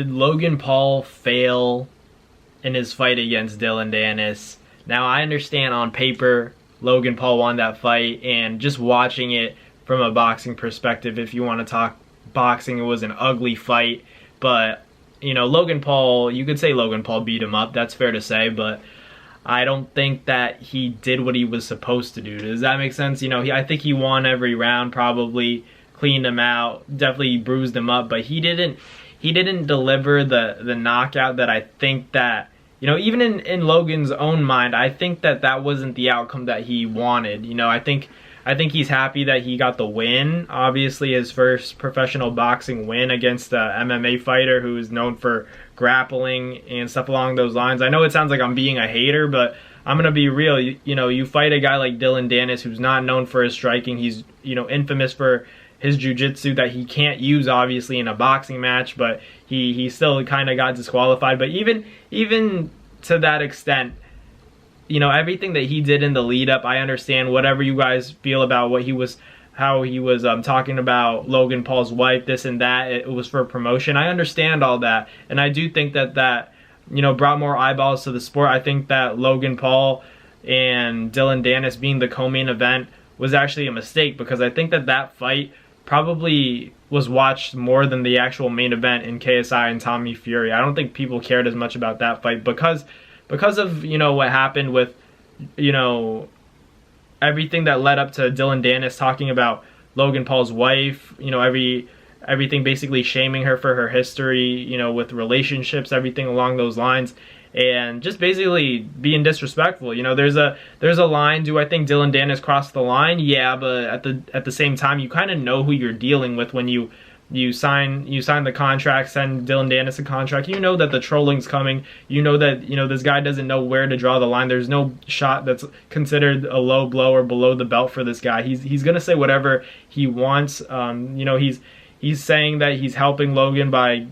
Did Logan Paul fail in his fight against Dillon Danis? Now, I understand on paper Logan Paul won that fight, and just watching it from a boxing perspective, if you want to talk boxing, it was an ugly fight. But, Logan Paul, you could say Logan Paul beat him up, that's fair to say, but I don't think that he did what he was supposed to do. Does that make sense? I think he won every round, probably cleaned him out, definitely bruised him up, but he didn't deliver the knockout that I think that, even in Logan's own mind, I think that wasn't the outcome that he wanted. I think he's happy that he got the win. Obviously, his first professional boxing win against a MMA fighter who is known for grappling and stuff along those lines. I know it sounds like I'm being a hater, but I'm going to be real. You fight a guy like Dillon Danis who's not known for his striking. He's, infamous for his jiu-jitsu that he can't use obviously in a boxing match, but he still kind of got disqualified. But even to that extent, everything that he did in the lead up, I understand whatever you guys feel about how he was talking about Logan Paul's wife, this and that. It was for promotion. I understand all that, and I do think that brought more eyeballs to the sport. I think that Logan Paul and Dillon Danis being the co-main event was actually a mistake, because I think that fight probably was watched more than the actual main event in KSI and Tommy Fury. I don't think people cared as much about that fight because of what happened with everything that led up to Dillon Danis talking about Logan Paul's wife, everything basically shaming her for her history, with relationships, everything along those lines, and just basically being disrespectful. There's a line. Do I think Dillon Danis crossed the line? Yeah, but at the same time, you kind of know who you're dealing with when you sign the contract, send Dillon Danis a contract. You know that the trolling's coming. You know that this guy doesn't know where to draw the line. There's no shot that's considered a low blow or below the belt for this guy. He's gonna say whatever he wants. He's saying that he's helping Logan by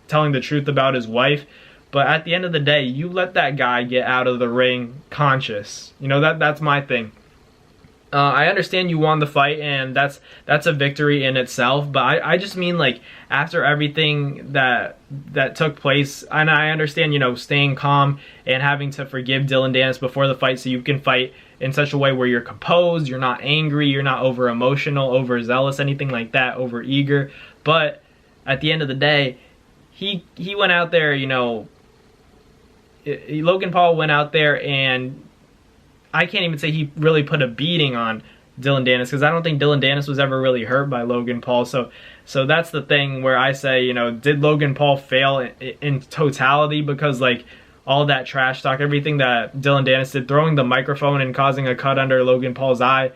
telling the truth about his wife. But at the end of the day, you let that guy get out of the ring conscious. That's my thing. I understand you won the fight, and that's a victory in itself. But I just mean, like, after everything that took place, and I understand, staying calm and having to forgive Dillon Danis before the fight so you can fight in such a way where you're composed, you're not angry, you're not over emotional, over zealous, anything like that, over eager. But at the end of the day, he went out there, Logan Paul went out there, and I can't even say he really put a beating on Dillon Danis, because I don't think Dillon Danis was ever really hurt by Logan Paul. So that's the thing where I say, did Logan Paul fail in totality? Because, like, all that trash talk, everything that Dillon Danis did, throwing the microphone and causing a cut under Logan Paul's eye,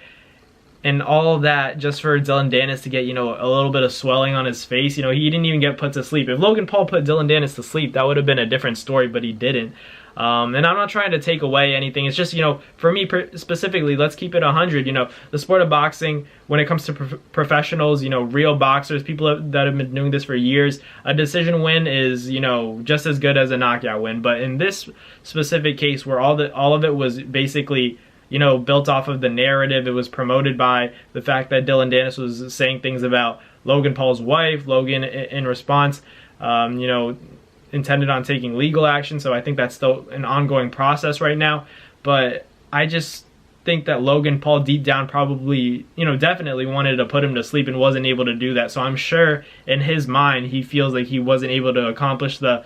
and all of that just for Dillon Danis to get, a little bit of swelling on his face. He didn't even get put to sleep. If Logan Paul put Dillon Danis to sleep, that would have been a different story, but he didn't. And I'm not trying to take away anything. It's just, for me specifically, let's keep it 100. The sport of boxing, when it comes to professionals, real boxers, people that have been doing this for years, a decision win is, just as good as a knockout win. But in this specific case, where all of it was basically, built off of the narrative, it was promoted by the fact that Dillon Danis was saying things about Logan Paul's wife. Logan, in response, intended on taking legal action, so I think that's still an ongoing process right now. But I just think that Logan Paul deep down probably, definitely wanted to put him to sleep and wasn't able to do that. So I'm sure in his mind he feels like he wasn't able to accomplish the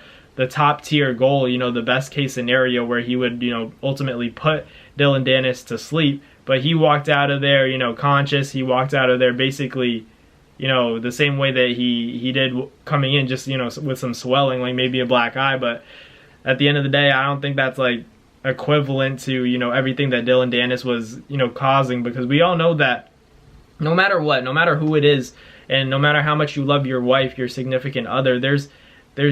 top tier goal, the best case scenario where he would, ultimately put Dillon Danis to sleep. But he walked out of there, conscious. He walked out of there basically, the same way that he did coming in, just, with some swelling, like maybe a black eye. But at the end of the day, I don't think that's, like, equivalent to, everything that Dillon Danis was, causing, because we all know that no matter what, no matter who it is, and no matter how much you love your wife, your significant other, there's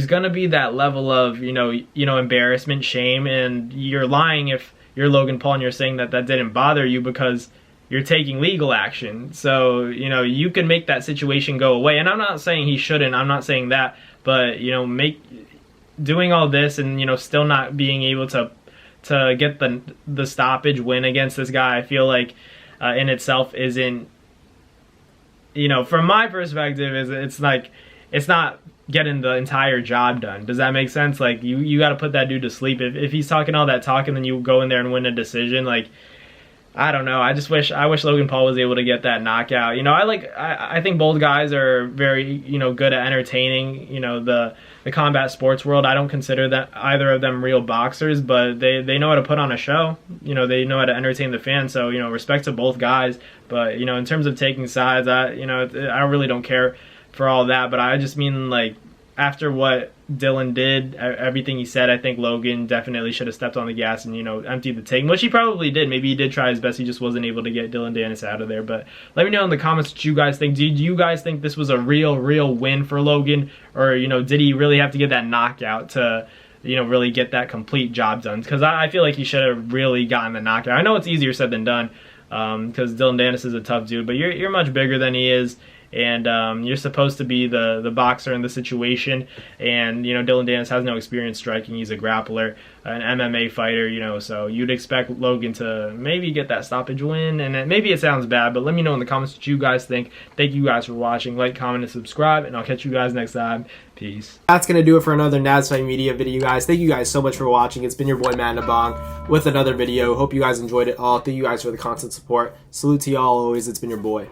gonna be that level of, embarrassment, shame, and you're lying if you're Logan Paul and you're saying that didn't bother you, because you're taking legal action. So, you can make that situation go away. And I'm not saying he shouldn't, I'm not saying that, but, doing all this and, still not being able to get the stoppage win against this guy, I feel like in itself isn't, from my perspective, it's not getting the entire job done. Does that make sense? Like, you got to put that dude to sleep. If he's talking all that talk and then you go in there and win a decision, like, I don't know. I wish Logan Paul was able to get that knockout. You know, I think both guys are very, you know, good at entertaining, you know, the combat sports world. I don't consider that either of them real boxers, but they know how to put on a show. You know, they know how to entertain the fans. So, you know, respect to both guys. But, you know, in terms of taking sides, I really don't care for all that. But I just mean, like, after what Dillon did, everything he said, I think Logan definitely should have stepped on the gas and, you know, emptied the tank, which he probably did. Maybe he did try his best. He just wasn't able to get Dillon Danis out of there. But let me know in the comments what you guys think. Do you guys think this was a real win for Logan? Or, you know, did he really have to get that knockout to, you know, really get that complete job done? Because I feel like he should have really gotten the knockout. I know it's easier said than done, because Dillon Danis is a tough dude, but you're much bigger than he is. And you're supposed to be the boxer in the situation, and, you know, Dillon Danis has no experience striking. He's a grappler, an MMA fighter, you know, so you'd expect Logan to maybe get that stoppage win, and maybe it sounds bad, but let me know in the comments what you guys think. Thank you guys for watching. Like, comment, and subscribe, and I'll catch you guys next time. Peace. That's going to do it for another NASFIGHT Media video, guys. Thank you guys so much for watching. It's been your boy, Matt Nabong, with another video. Hope you guys enjoyed it all. Thank you guys for the constant support. Salute to y'all always. It's been your boy.